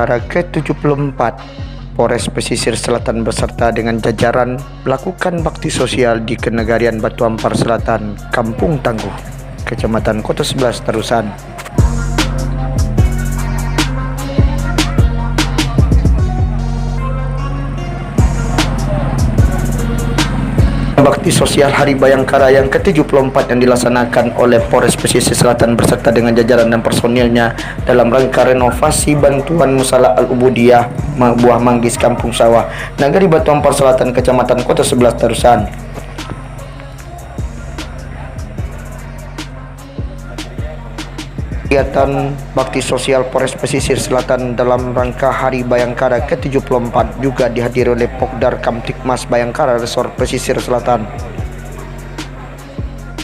Bayangkara ke-74, Polres Pesisir Selatan beserta dengan jajaran melakukan bakti sosial di Kenegarian Batu Ampar Selatan, Kampung Tangguh, Kecamatan Kota 11, Tarusan. Bakti sosial Hari Bayangkara yang ke-74 yang dilaksanakan oleh Polres Pesisir Selatan beserta dengan jajaran dan personilnya dalam rangka renovasi bantuan Musala Al-Ubudiyah Buah Manggis Kampung Sawah, Nagari Batu Ampar Selatan, Kecamatan Kota 11, Tarusan. Kegiatan bakti sosial Polres Pesisir Selatan dalam rangka Hari Bayangkara ke-74 juga dihadiri oleh Pokdar Kamtibmas Bayangkara Resor Pesisir Selatan.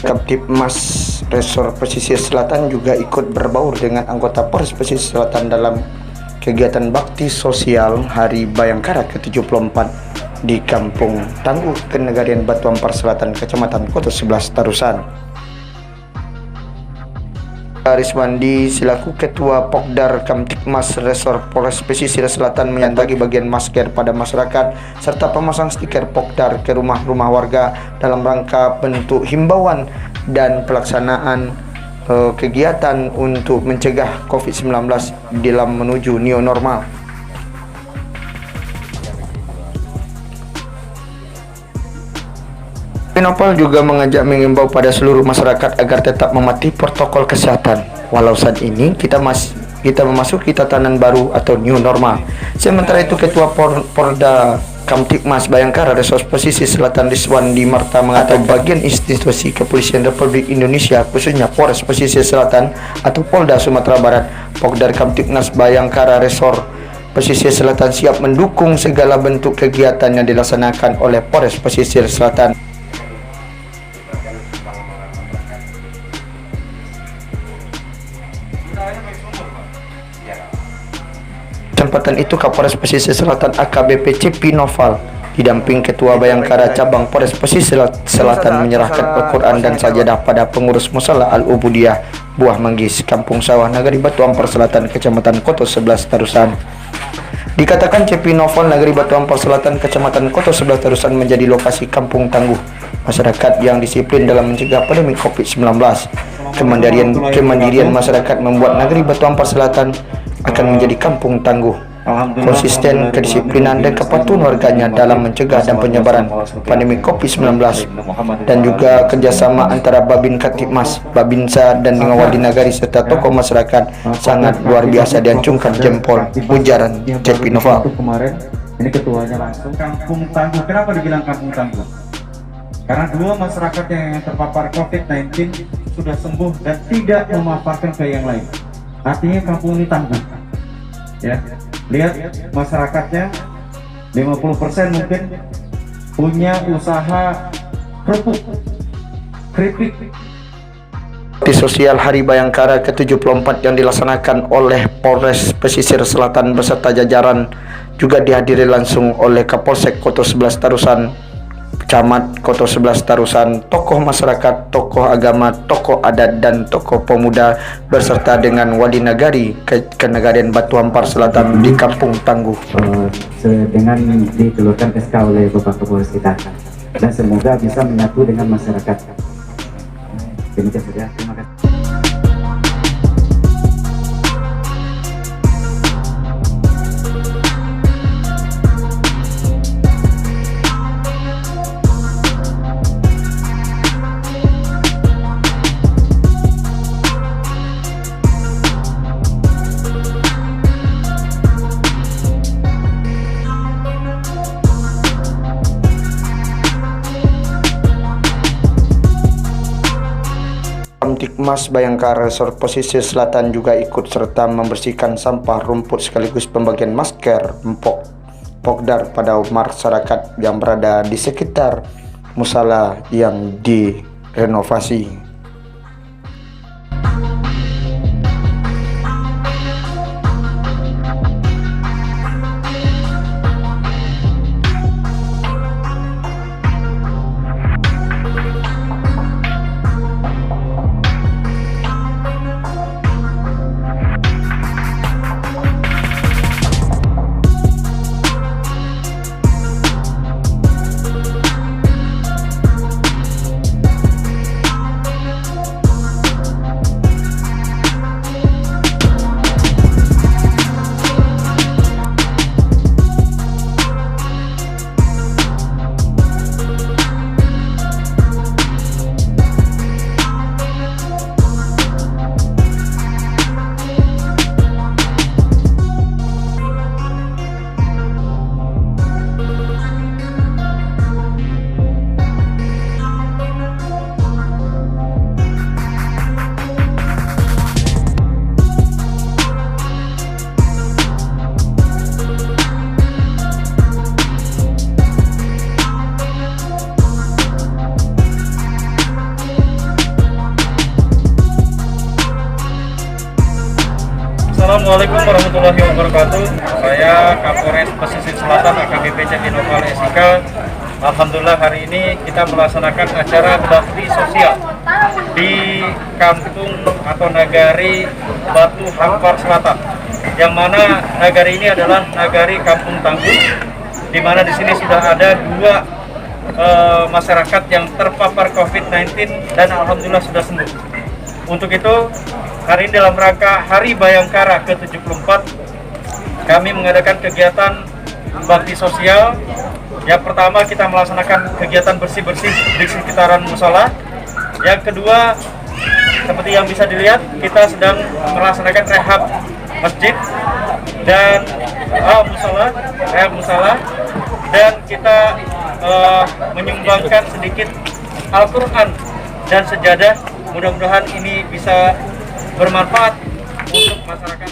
Kamtibmas Resor Pesisir Selatan juga ikut berbaur dengan anggota Polres Pesisir Selatan dalam kegiatan bakti sosial Hari Bayangkara ke-74 di Kampung Tangguh, Kenegarian Batu Ampar Selatan, Kecamatan Kota 11, Tarusan. Riswandi selaku Ketua Pokdar Kamtibmas Resor Polres Pesisir Selatan menyantagi bagian masker pada masyarakat serta pemasang stiker Pokdar ke rumah-rumah warga dalam rangka bentuk himbauan dan pelaksanaan kegiatan untuk mencegah COVID-19 dalam menuju new normal. Nopal juga mengajak mengimbau pada seluruh masyarakat agar tetap mematuhi protokol kesehatan walau saat ini kita memasuki tatanan baru atau new normal. Sementara itu Ketua Porda Kamtibmas Bayangkara Resor Pesisir Selatan Riswandi Marta mengatakan bagian institusi Kepolisian Republik Indonesia khususnya Polres Pesisir Selatan atau Polda Sumatera Barat, Pokdar Kamtibmas Bayangkara Resor Pesisir Selatan siap mendukung segala bentuk kegiatan yang dilaksanakan oleh Polres Pesisir Selatan. Kesempatan itu Kapolres Pesisir Selatan AKBP Cepi Noval didamping Ketua Bayangkara Cabang Polres Pesisir Selatan menyerahkan Al-Quran dan sajadah pada pengurus Musala Al-Ubudiyah Buah Manggis Kampung Sawah, Nagari Batu Ampar Selatan, Kecamatan Kota 11, Tarusan. Dikatakan Cepi Noval Nagari Batu Ampar Selatan, Kecamatan Kota 11, Tarusan menjadi lokasi kampung tangguh masyarakat yang disiplin dalam mencegah pandemi COVID-19. Kemandirian masyarakat membuat Nagari Batu Ampar Selatan akan menjadi kampung tangguh. Konsisten, kedisiplinan dan kepatuhan warganya dalam mencegah dan penyebaran pandemi COVID-19 dan juga kerjasama antara Babin Kamtibmas, Babinsa dan dengan Wali Nagari serta tokoh masyarakat sangat luar biasa, diacungkan jempol, ujaran Cepi Noval. Kemarin ini ketuanya langsung kampung tangguh. Kenapa dibilang kampung tangguh? Karena dua masyarakat yang terpapar COVID-19 sudah sembuh dan tidak memaparkan ke yang lain. Artinya kampung ini tangguh. Ya, lihat masyarakatnya 50% mungkin punya usaha keripik. Bakti sosial Hari Bayangkara ke-74 yang dilaksanakan oleh Polres Pesisir Selatan beserta jajaran juga dihadiri langsung oleh Kapolsek Kota 11 Tarusan, Camat Kota 11 Tarusan, tokoh masyarakat, tokoh agama, tokoh adat dan tokoh pemuda beserta dengan Wali Nagari Kenegarian Batu Ampar Selatan di Kampung Tangguh. Dengan dikeluarkan SK oleh Bapak Kapolres kita, dan semoga bisa menyatu dengan masyarakat. Demikian saja. Terima kasih. Kamtibmas Bayangkara Resor Pesisir Selatan juga ikut serta membersihkan sampah rumput sekaligus pembagian masker Pokdar pada masyarakat yang berada di sekitar musala yang direnovasi. Assalamualaikum warahmatullahi wabarakatuh. Saya Kapolres Pesisir Selatan AKBP Jati Noval SIK. Alhamdulillah hari ini kita melaksanakan acara bakti sosial di kampung atau nagari Batu Hampar Selatan. Yang mana nagari ini adalah nagari Kampung Tangguh, di mana di sini sudah ada 2 masyarakat yang terpapar COVID-19 dan alhamdulillah sudah sembuh. Untuk itu, hari ini dalam rangka Hari Bayangkara ke-74, kami mengadakan kegiatan bakti sosial. Yang pertama, kita melaksanakan kegiatan bersih-bersih di sekitaran musola. Yang kedua, seperti yang bisa dilihat, kita sedang melaksanakan rehab masjid dan musola, dan kita menyumbangkan sedikit Al-Quran dan sejadah. Mudah-mudahan ini bisa bermanfaat untuk masyarakat.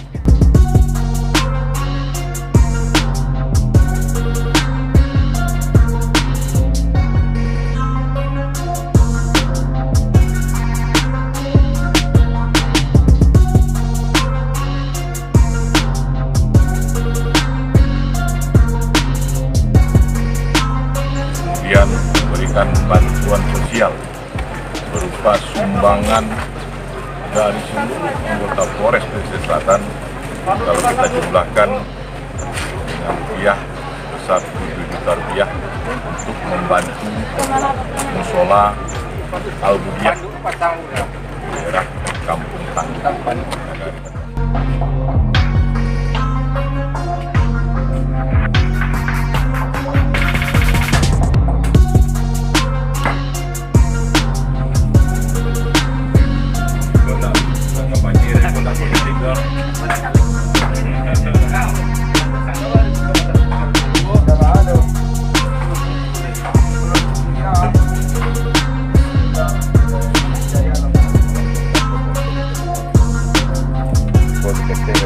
Kemudian memberikan bantuan sosial berupa sumbangan dari seluruh anggota Polres Pesisir Selatan. Kalau kita jumlahkan dengan rupiah besar 7 juta rupiah untuk membantu musola Al-Budiah di daerah Kampung Tangguh.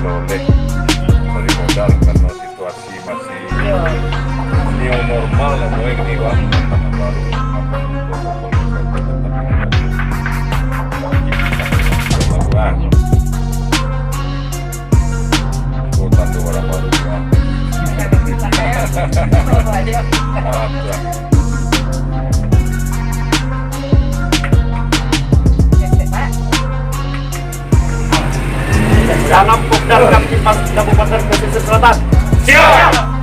Oleh dari modal karena situasi masih new normal yang mulai ini baru protokol kesehatan kota Dora Baru Salam Kopdar Kamtipas Kabupaten Pesisir Selatan. Siap!